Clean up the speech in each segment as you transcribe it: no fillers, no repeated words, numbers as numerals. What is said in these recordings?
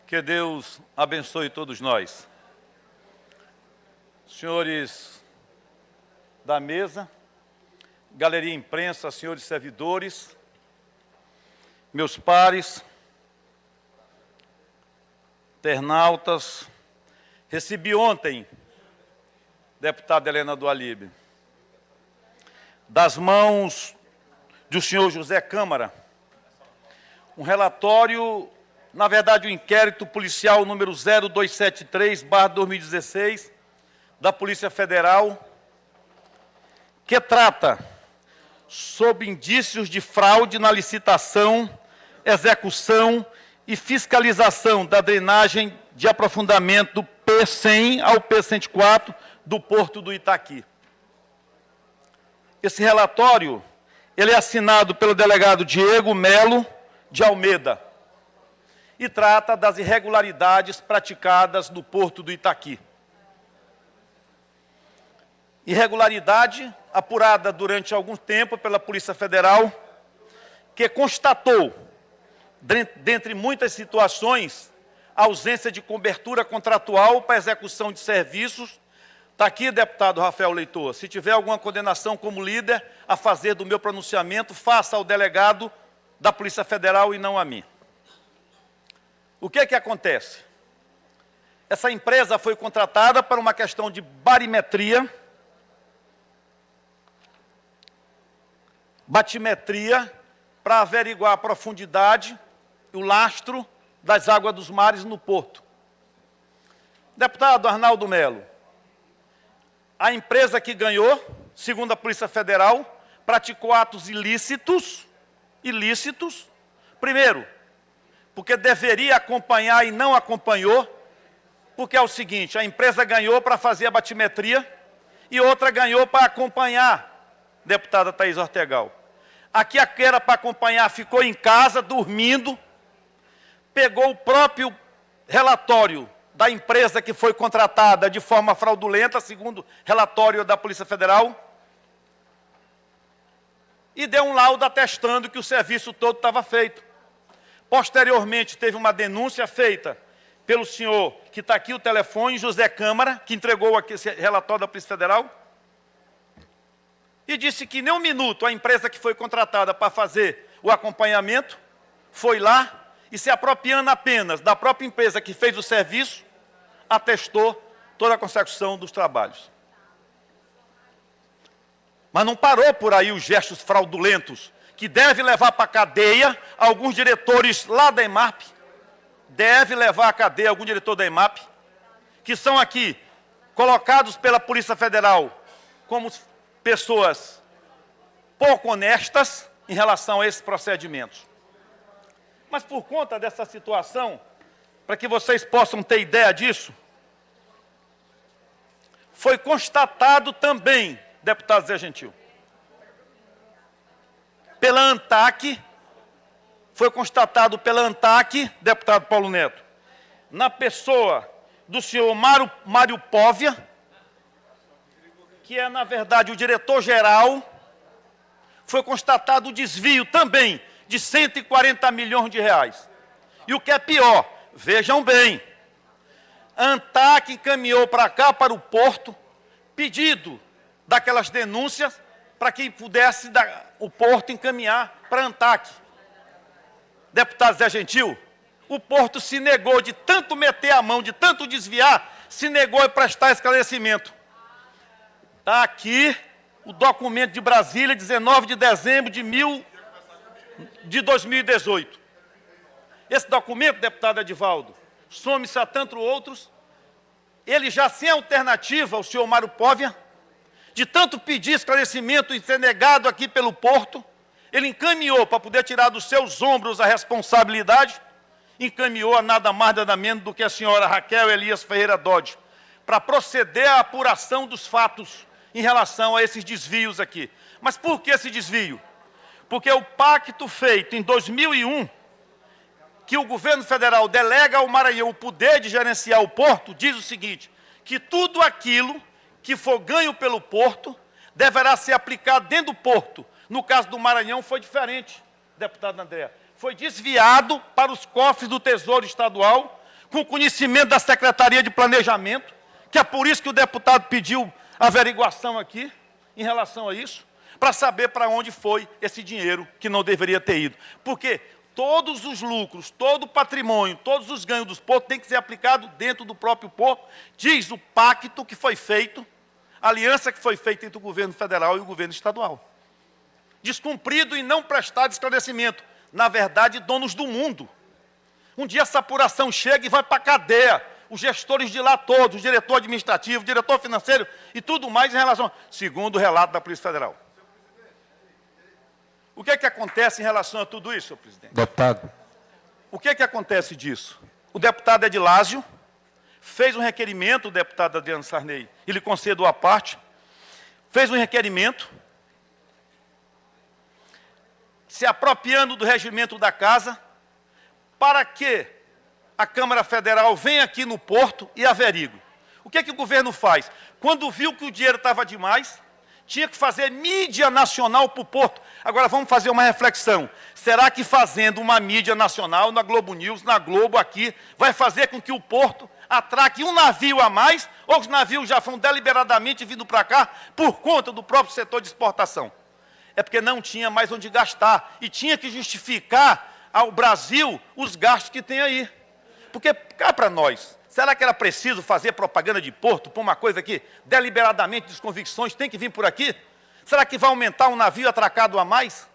Que Deus abençoe todos nós. Senhores da mesa, galeria imprensa, senhores servidores, meus pares, internautas, recebi ontem, deputada Helena do Alibe, das mãos do senhor José Câmara, um relatório, na verdade, o inquérito policial número 0273/2016 da Polícia Federal, que trata sobre indícios de fraude na licitação, execução e fiscalização da drenagem de aprofundamento do P100 ao P104 do Porto do Itaqui. Esse relatório, ele é assinado pelo delegado Diego Melo de Almeida e trata das irregularidades praticadas no Porto do Itaqui. Irregularidade apurada durante algum tempo pela Polícia Federal, que constatou, dentre muitas situações, a ausência de cobertura contratual para execução de serviços. Está aqui, deputado Rafael Leitor, se tiver alguma condenação como líder a fazer do meu pronunciamento, faça ao delegado da Polícia Federal e não a mim. O que acontece? Essa empresa foi contratada para uma questão de batimetria para averiguar a profundidade e o lastro das águas dos mares no porto. Deputado Arnaldo Melo, a empresa que ganhou, segundo a Polícia Federal, praticou atos ilícitos, primeiro, porque deveria acompanhar e não acompanhou, porque é o seguinte, a empresa ganhou para fazer a batimetria e outra ganhou para acompanhar, deputada Thaís Ortegal. Aqui a que era para acompanhar ficou em casa, dormindo, pegou o próprio relatório da empresa que foi contratada de forma fraudulenta, segundo relatório da Polícia Federal, e deu um laudo atestando que o serviço todo estava feito. Posteriormente, teve uma denúncia feita pelo senhor, que está aqui o telefone, José Câmara, que entregou aqui esse relatório da Polícia Federal, e disse que nem um minuto a empresa que foi contratada para fazer o acompanhamento foi lá e, se apropriando apenas da própria empresa que fez o serviço, atestou toda a consecução dos trabalhos. Mas não parou por aí os gestos fraudulentos, que deve levar para a cadeia alguns diretores lá da EMAP, deve levar à cadeia algum diretor da EMAP, que são aqui colocados pela Polícia Federal como pessoas pouco honestas em relação a esses procedimentos. Mas por conta dessa situação, para que vocês possam ter ideia disso, foi constatado também, deputado Zé Gentil, pela ANTAC, foi constatado pela ANTAC, deputado Paulo Neto, na pessoa do senhor Mário Póvia, que é, na verdade, o diretor-geral, foi constatado o desvio também de 140 milhões de reais. E o que é pior, vejam bem, a ANTAC encaminhou para cá, para o Porto, pedido daquelas denúncias para que pudesse o Porto encaminhar para a ANTAC. Deputado Zé Gentil, o Porto se negou de tanto meter a mão, de tanto desviar, se negou a prestar esclarecimento. Está aqui o documento de Brasília, 19 de dezembro de 2018. Esse documento, deputado Edivaldo, some-se a tantos outros, ele já sem alternativa, o senhor Mário Póvia, de tanto pedir esclarecimento e ser negado aqui pelo Porto, ele encaminhou para poder tirar dos seus ombros a responsabilidade, encaminhou a nada mais nada menos do que a senhora Raquel Elias Ferreira Dodge, para proceder à apuração dos fatos em relação a esses desvios aqui. Mas por que esse desvio? Porque o pacto feito em 2001, que o governo federal delega ao Maranhão o poder de gerenciar o porto, diz o seguinte, que tudo aquilo que for ganho pelo porto deverá ser aplicado dentro do porto. No caso do Maranhão foi diferente, deputado André. Foi desviado para os cofres do Tesouro Estadual com conhecimento da Secretaria de Planejamento, que é por isso que o deputado pediu averiguação aqui, em relação a isso, para saber para onde foi esse dinheiro que não deveria ter ido. Porque todos os lucros, todo o patrimônio, todos os ganhos dos portos têm que ser aplicados dentro do próprio porto, diz o pacto que foi feito, a aliança que foi feita entre o governo federal e o governo estadual. Descumprido e não prestado esclarecimento. Na verdade, donos do mundo. Um dia essa apuração chega e vai para a cadeia. Os gestores de lá todos, o diretor administrativo, o diretor financeiro e tudo mais em relação... Segundo o relato da Polícia Federal. O que é que acontece em relação a tudo isso, senhor presidente? Deputado. O que é que acontece disso? O deputado Edilásio fez um requerimento, o deputado Adriano Sarney, e lhe concedo a parte, fez um requerimento, se apropriando do regimento da casa, para que a Câmara Federal venha aqui no Porto e averigue. O que é que o governo faz? Quando viu que o dinheiro estava demais, tinha que fazer mídia nacional para o Porto. Agora vamos fazer uma reflexão. Será que fazendo uma mídia nacional, na Globo News, na Globo aqui, vai fazer com que o Porto atraque um navio a mais, ou os navios já foram deliberadamente vindo para cá por conta do próprio setor de exportação? É porque não tinha mais onde gastar e tinha que justificar ao Brasil os gastos que tem aí. Porque, cá para nós, será que era preciso fazer propaganda de porto por uma coisa que deliberadamente desconvicções tem que vir por aqui? Será que vai aumentar um navio atracado a mais?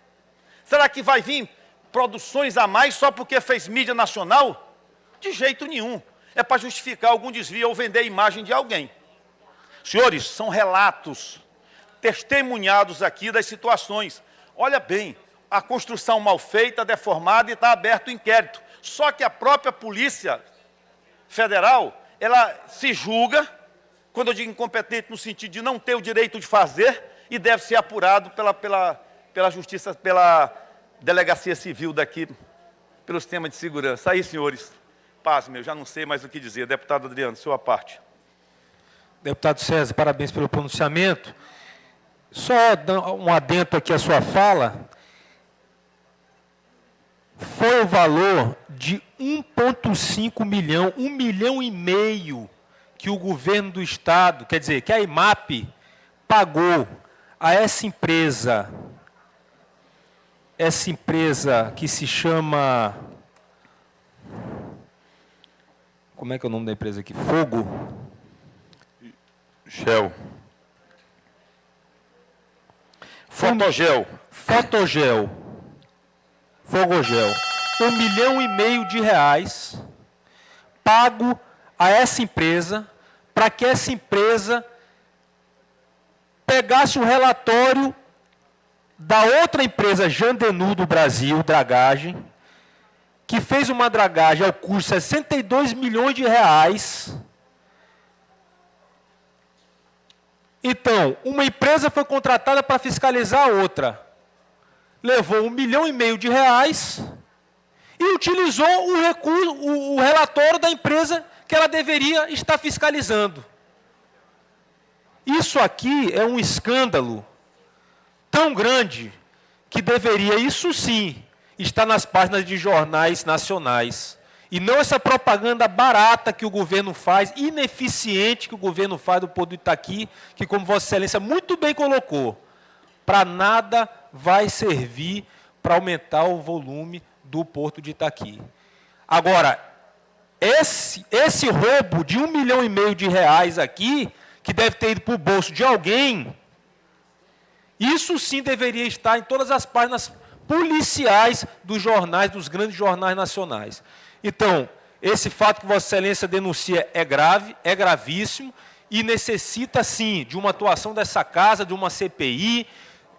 Será que vai vir produções a mais só porque fez mídia nacional? De jeito nenhum. É para justificar algum desvio ou vender a imagem de alguém. Senhores, são relatos testemunhados aqui das situações. Olha bem, a construção mal feita, deformada e está aberto o inquérito. Só que a própria Polícia Federal, ela se julga, quando eu digo incompetente no sentido de não ter o direito de fazer, e deve ser apurado pela Justiça, pela Delegacia Civil daqui, pelo sistema de segurança. Aí, senhores, pasmem, eu já não sei mais o que dizer. Deputado Adriano, sua parte. Deputado César, parabéns pelo pronunciamento. Só um adendo aqui à sua fala. Foi o valor de 1,5 milhão, 1,5 milhão que o governo do Estado, quer dizer, que a IMAP pagou a essa empresa que se chama... Como é que é o nome da empresa aqui? Fogo? Shell. Fotogel. Fotogel. Fogogel. 1,5 milhão de reais pago a essa empresa para que essa empresa pegasse o relatório da outra empresa Jandenu do Brasil, Dragagem, que fez uma dragagem ao custo de 62 milhões de reais. Então, uma empresa foi contratada para fiscalizar a outra. Levou 1,5 milhão de reais e utilizou o recurso, o relatório da empresa que ela deveria estar fiscalizando. Isso aqui é um escândalo tão grande que deveria, isso sim, estar nas páginas de jornais nacionais. E não essa propaganda barata que o governo faz, ineficiente que o governo faz do Porto do Itaqui, que, como Vossa Excelência muito bem colocou, para nada vai servir para aumentar o volume do Porto de Itaqui. Agora, esse roubo de 1,5 milhão de reais aqui, que deve ter ido para o bolso de alguém, isso sim deveria estar em todas as páginas policiais dos jornais, dos grandes jornais nacionais. Então, esse fato que Vossa Excelência denuncia é grave, é gravíssimo, e necessita, sim, de uma atuação dessa casa, de uma CPI,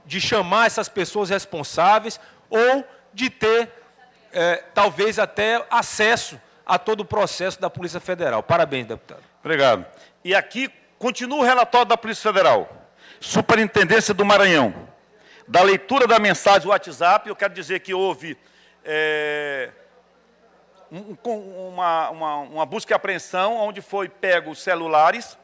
de chamar essas pessoas responsáveis, ou de ter, talvez, até acesso a todo o processo da Polícia Federal. Parabéns, deputado. Obrigado. E aqui continua o relatório da Polícia Federal. Superintendência do Maranhão. Da leitura da mensagem do WhatsApp, eu quero dizer que houve uma busca e apreensão, onde foi pego os celulares,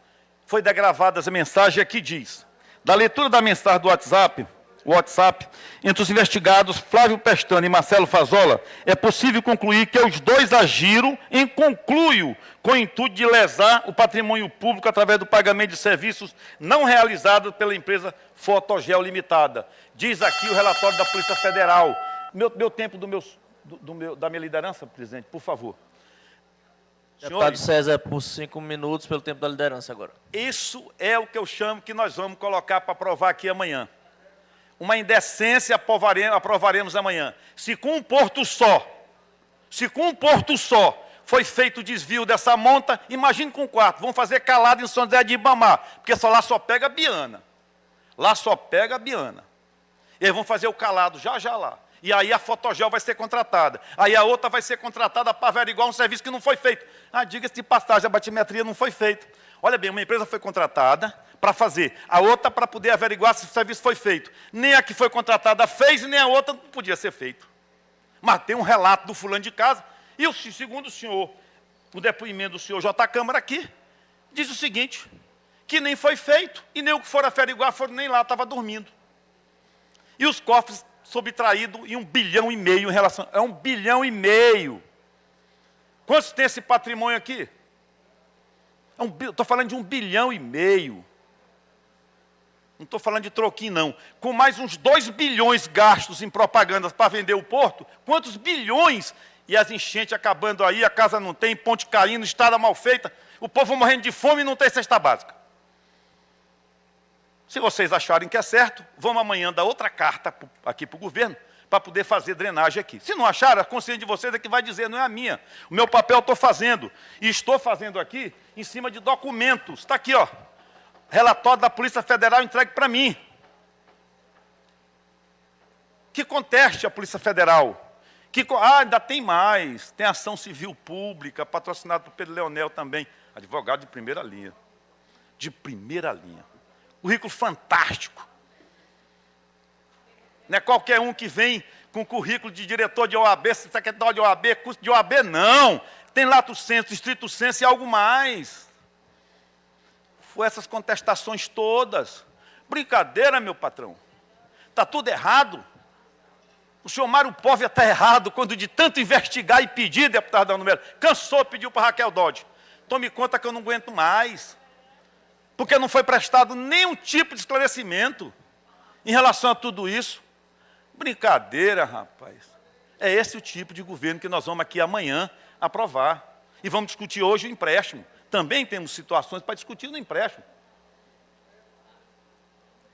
foi degravadas as mensagens, aqui diz: da leitura da mensagem do WhatsApp, WhatsApp, entre os investigados Flávio Pestana e Marcelo Fazola, é possível concluir que os dois agiram em conluio com o intuito de lesar o patrimônio público através do pagamento de serviços não realizados pela empresa Fotogel Limitada. Diz aqui o relatório da Polícia Federal. Meu tempo da minha liderança, presidente, por favor. Deputado César, por 5 minutos, pelo tempo da liderança agora. Isso é o que eu chamo que nós vamos colocar para aprovar aqui amanhã. Uma indecência aprovaremos amanhã. Se com um porto só foi feito o desvio dessa monta, imagine com 4. Vão fazer calado em São José de Ribamar, porque lá só pega a Biana. Lá só pega a Biana. Eles vão fazer o calado já lá. E aí a Fotogel vai ser contratada. Aí a outra vai ser contratada para averiguar um serviço que não foi feito. Diga-se de passagem, a batimetria não foi feita. Olha bem, uma empresa foi contratada para fazer, a outra para poder averiguar se o serviço foi feito. Nem a que foi contratada fez, e nem a outra não podia ser feito. Mas tem um relato do fulano de casa, e segundo o senhor, o depoimento do senhor J. Câmara aqui, diz o seguinte, que nem foi feito, e nem o que for averiguar, nem lá, estava dormindo. E os cofres subtraídos em 1,5 bilhão em relação... É 1,5 bilhão. Quantos tem esse patrimônio aqui? Estou falando de 1,5 bilhão. Não estou falando de troquinho, não. Com mais uns 2 bilhões gastos em propagandas para vender o porto, quantos bilhões? E as enchentes acabando aí, a casa não tem, ponte caindo, estrada mal feita, o povo morrendo de fome e não tem cesta básica. Se vocês acharem que é certo, vamos amanhã dar outra carta aqui para o governo, para poder fazer drenagem aqui. Se não acharem, a consciência de vocês é que vai dizer, não é a minha. O meu papel eu estou fazendo. E estou fazendo aqui em cima de documentos. Está aqui, ó. Relatório da Polícia Federal entregue para mim. Que conteste a Polícia Federal. Ainda tem mais. Tem ação civil pública, patrocinada por Pedro Leonel também. Advogado de primeira linha. De primeira linha. Currículo fantástico. Não é qualquer um que vem com currículo de diretor de OAB, secretário de OAB, curso de OAB, não. Tem lato senso, estrito senso e algo mais. Foi essas contestações todas. Brincadeira, meu patrão. Está tudo errado. O senhor Mário Póvia está errado quando de tanto investigar e pedir, deputado Dano Melo, cansou, pediu para Raquel Dodge. Tome conta que eu não aguento mais. Porque não foi prestado nenhum tipo de esclarecimento em relação a tudo isso. Brincadeira, rapaz. É esse o tipo de governo que nós vamos aqui amanhã aprovar. E vamos discutir hoje o empréstimo. Também temos situações para discutir no empréstimo.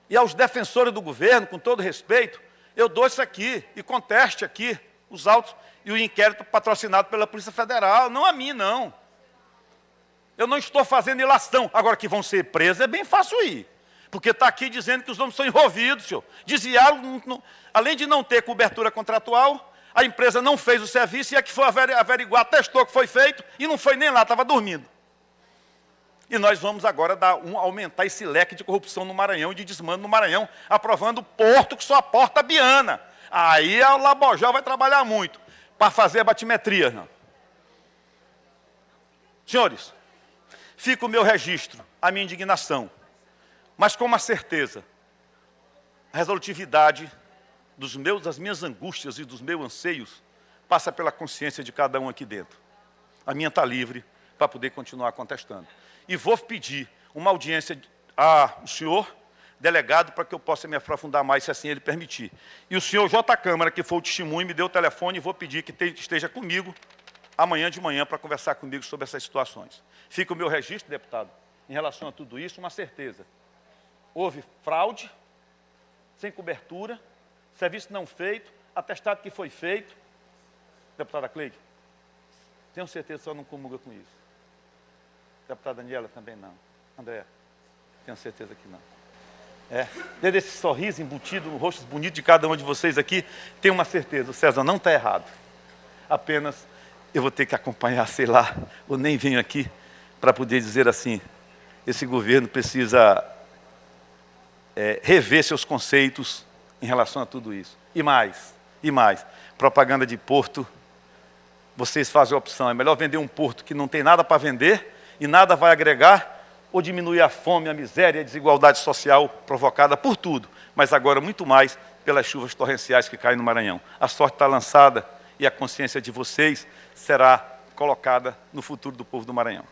E aos defensores do governo, com todo respeito, eu dou isso aqui e conteste aqui os autos e o inquérito patrocinado pela Polícia Federal. Não a mim, não. Eu não estou fazendo ilação. Agora, que vão ser presos, é bem fácil ir. Porque está aqui dizendo que os homens são envolvidos, senhor. Desviaram, além de não ter cobertura contratual, a empresa não fez o serviço e a que foi averiguar, testou que foi feito e não foi nem lá, estava dormindo. E nós vamos agora aumentar esse leque de corrupção no Maranhão e de desmando no Maranhão, aprovando o porto que só aporta a Biana. Aí a Labojal vai trabalhar muito para fazer a batimetria. Não. Senhores, fica o meu registro, a minha indignação, mas com uma certeza, a resolutividade das minhas angústias e dos meus anseios passa pela consciência de cada um aqui dentro. A minha está livre para poder continuar contestando. E vou pedir uma audiência ao senhor delegado para que eu possa me aprofundar mais, se assim ele permitir. E o senhor J. Câmara, que foi o testemunho, me deu o telefone e vou pedir que esteja comigo amanhã de manhã para conversar comigo sobre essas situações. Fica o meu registro, deputado, em relação a tudo isso, uma certeza. Houve fraude, sem cobertura, serviço não feito, atestado que foi feito. Deputada Cleide, tenho certeza que só não comunga com isso. Deputada Daniela, também não. André, tenho certeza que não. Desde esse sorriso embutido no rosto bonito de cada um de vocês aqui, tenho uma certeza, o César não está errado. Apenas eu vou ter que acompanhar, sei lá, ou nem venho aqui para poder dizer assim, esse governo precisa rever seus conceitos em relação a tudo isso. E mais, propaganda de porto, vocês fazem a opção, é melhor vender um porto que não tem nada para vender e nada vai agregar, ou diminuir a fome, a miséria e a desigualdade social provocada por tudo, mas agora muito mais pelas chuvas torrenciais que caem no Maranhão. A sorte está lançada e a consciência de vocês será colocada no futuro do povo do Maranhão.